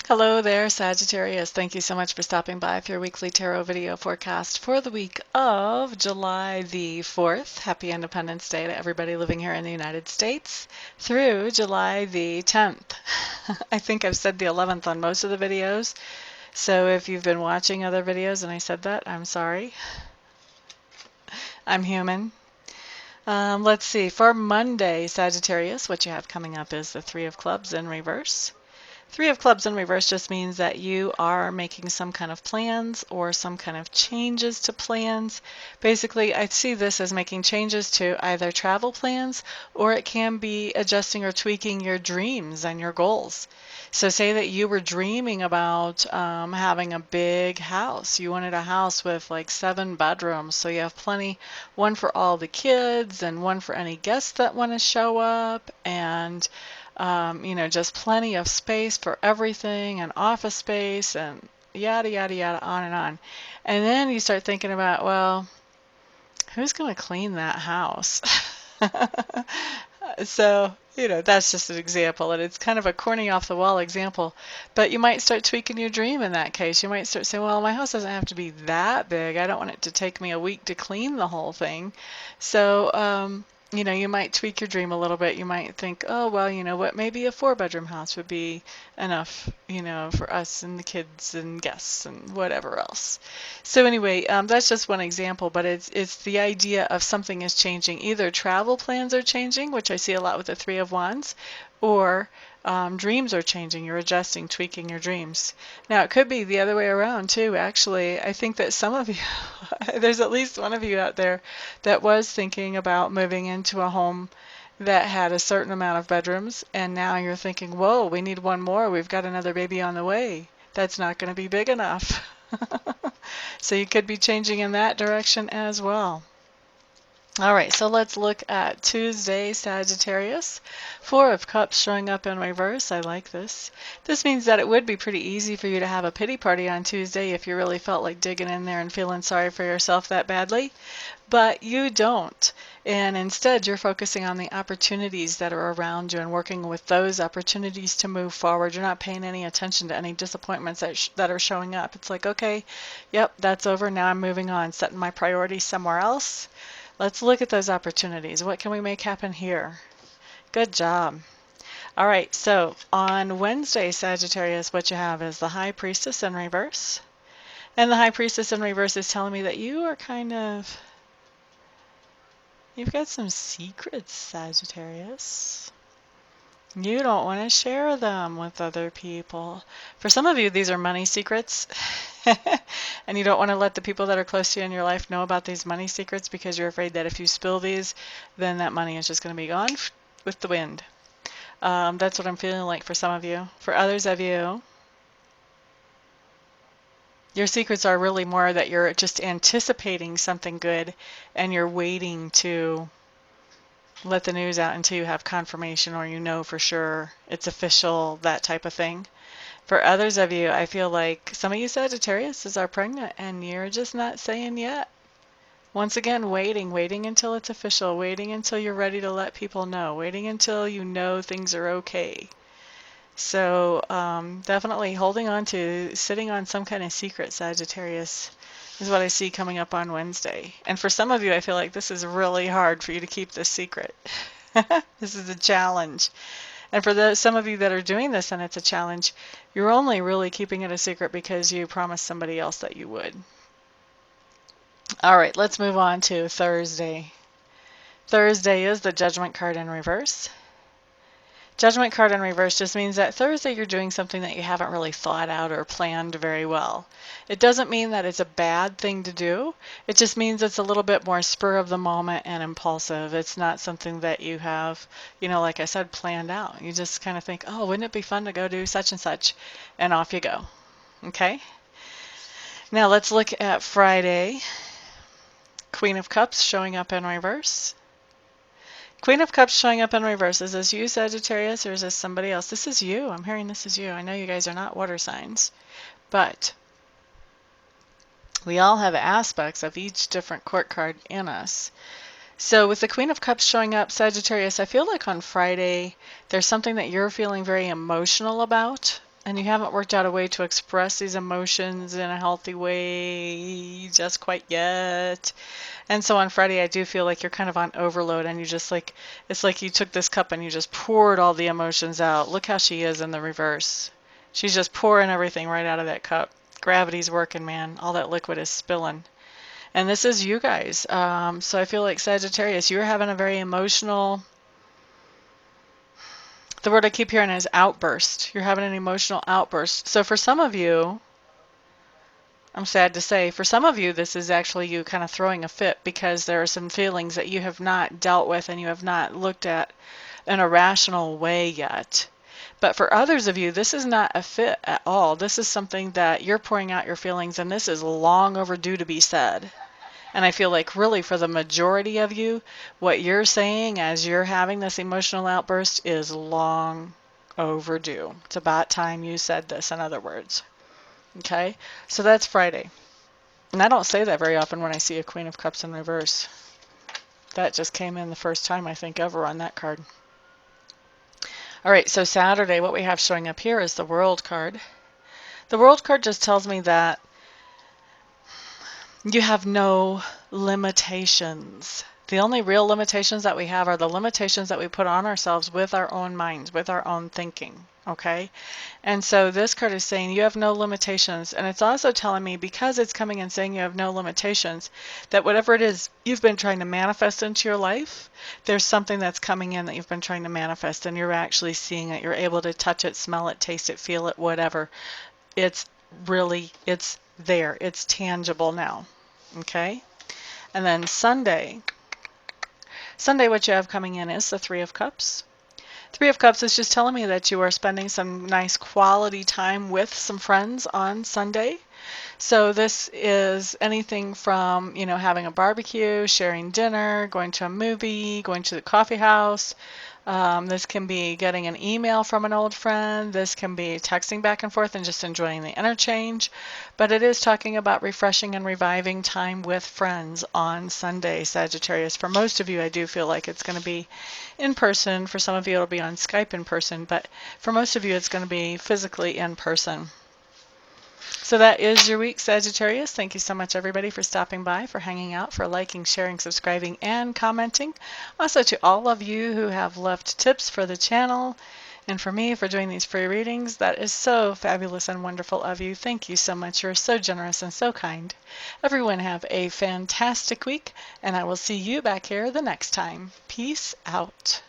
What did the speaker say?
Hello there, Sagittarius. Thank you so much for stopping by for your weekly tarot video forecast for the week of July the 4th. Happy Independence Day to everybody living here in the United States through July the 10th. I think I've said the 11th on most of the videos, so if you've been watching other videos and I said that, I'm sorry. I'm human. Let's see. For Monday, Sagittarius, what you have coming up is the Three of Clubs in reverse. Three of Clubs in reverse just means that you are making some kind of plans or some kind of changes to plans. Basically, I see this as making changes to either travel plans or it can be adjusting or tweaking your dreams and your goals. So say that you were dreaming about having a big house. You wanted a house with like 7 bedrooms, so you have plenty, one for all the kids and one for any guests that want to show up, and just plenty of space for everything and office space and yada, yada, yada, on and on. And then you start thinking about, well, who's going to clean that house? So, that's just an example, and it's kind of a corny off the wall example, but you might start tweaking your dream in that case. You might start saying, well, my house doesn't have to be that big. I don't want it to take me a week to clean the whole thing. So, you might tweak your dream a little bit. You might think, oh, well, you know what, maybe a 4-bedroom house would be enough, for us and the kids and guests and whatever else. So anyway, that's just one example, but it's the idea of something is changing. Either travel plans are changing, which I see a lot with the Three of Wands, or dreams are changing. You're adjusting, tweaking your dreams. Now, it could be the other way around, too, actually. I think that some of you, there's at least one of you out there that was thinking about moving into a home that had a certain amount of bedrooms, and now you're thinking, whoa, we need one more. We've got another baby on the way. That's not going to be big enough. So you could be changing in that direction as well. All right, so let's look at Tuesday, Sagittarius. 4 of Cups showing up in reverse. I like this. This means that it would be pretty easy for you to have a pity party on Tuesday if you really felt like digging in there and feeling sorry for yourself that badly. But you don't. And instead, you're focusing on the opportunities that are around you and working with those opportunities to move forward. You're not paying any attention to any disappointments that are showing up. It's like, okay, yep, that's over. Now I'm moving on, setting my priorities somewhere else. Let's look at those opportunities. What can we make happen here? Good job. All right, so on Wednesday, Sagittarius, what you have is the High Priestess in reverse. And the High Priestess in reverse is telling me that you are you've got some secrets, Sagittarius. You don't want to share them with other people. For some of you, these are money secrets. And you don't want to let the people that are close to you in your life know about these money secrets because you're afraid that if you spill these, then that money is just going to be gone with the wind. That's what I'm feeling like for some of you. For others of you, your secrets are really more that you're just anticipating something good and you're waiting to let the news out until you have confirmation or you know for sure it's official, that type of thing. For others of you, I feel like some of you Sagittarius are pregnant and you're just not saying yet. Once again, waiting until it's official, waiting until you're ready to let people know, waiting until you know things are okay. So definitely holding on to, sitting on some kind of secret, Sagittarius, is what I see coming up on Wednesday. And for some of you, I feel like this is really hard for you to keep this secret. This is a challenge. And for some of you that are doing this and it's a challenge, you're only really keeping it a secret because you promised somebody else that you would. All right, let's move on to Thursday. Thursday is the Judgment card in reverse. Judgment card in reverse just means that Thursday you're doing something that you haven't really thought out or planned very well. It doesn't mean that it's a bad thing to do. It just means it's a little bit more spur of the moment and impulsive. It's not something that you have, like I said, planned out. You just kind of think, oh, wouldn't it be fun to go do such and such? And off you go. Okay? Now let's look at Friday. Queen of Cups showing up in reverse. Queen of Cups showing up in reverse. Is this you, Sagittarius, or is this somebody else? This is you. I'm hearing this is you. I know you guys are not water signs, but we all have aspects of each different court card in us. So with the Queen of Cups showing up, Sagittarius, I feel like on Friday there's something that you're feeling very emotional about. and you haven't worked out a way to express these emotions in a healthy way just quite yet. And so on Friday, I do feel like you're kind of on overload, and you just like, it's like you took this cup and you just poured all the emotions out. Look how she is in the reverse. She's just pouring everything right out of that cup. Gravity's working, man. All that liquid is spilling. And this is you guys. So I feel like Sagittarius, you're having a very emotional, the word I keep hearing is outburst. You're having an emotional outburst. So for some of you, I'm sad to say, for some of you, this is actually you kind of throwing a fit because there are some feelings that you have not dealt with and you have not looked at in a rational way yet. But for others of you, this is not a fit at all. This is something that you're pouring out your feelings, and this is long overdue to be said. And I feel like really for the majority of you, what you're saying as you're having this emotional outburst is long overdue. It's about time you said this, in other words. Okay, so that's Friday. And I don't say that very often when I see a Queen of Cups in reverse. That just came in the first time, I think, ever on that card. All right, so Saturday, what we have showing up here is the World card. The World card just tells me that you have no limitations. The only real limitations that we have are the limitations that we put on ourselves with our own minds, with our own thinking, okay? And so this card is saying you have no limitations, and it's also telling me, because it's coming and saying you have no limitations, that whatever it is you've been trying to manifest into your life, there's something that's coming in that you've been trying to manifest, and you're actually seeing it. You're able to touch it, smell it, taste it, feel it, whatever. It's there. It's tangible now, okay? And then Sunday, what you have coming in is the Three of Cups. Three of Cups is just telling me that you are spending some nice quality time with some friends on Sunday. So this is anything from, having a barbecue, sharing dinner, going to a movie, going to the coffee house. This can be getting an email from an old friend. This can be texting back and forth and just enjoying the interchange. But it is talking about refreshing and reviving time with friends on Sunday, Sagittarius. For most of you, I do feel like it's going to be in person. For some of you, it'll be on Skype in person. But for most of you, it's going to be physically in person. So that is your week, Sagittarius. Thank you so much, everybody, for stopping by, for hanging out, for liking, sharing, subscribing, and commenting. Also to all of you who have left tips for the channel and for me for doing these free readings. That is so fabulous and wonderful of you. Thank you so much. You're so generous and so kind. Everyone have a fantastic week, and I will see you back here the next time. Peace out.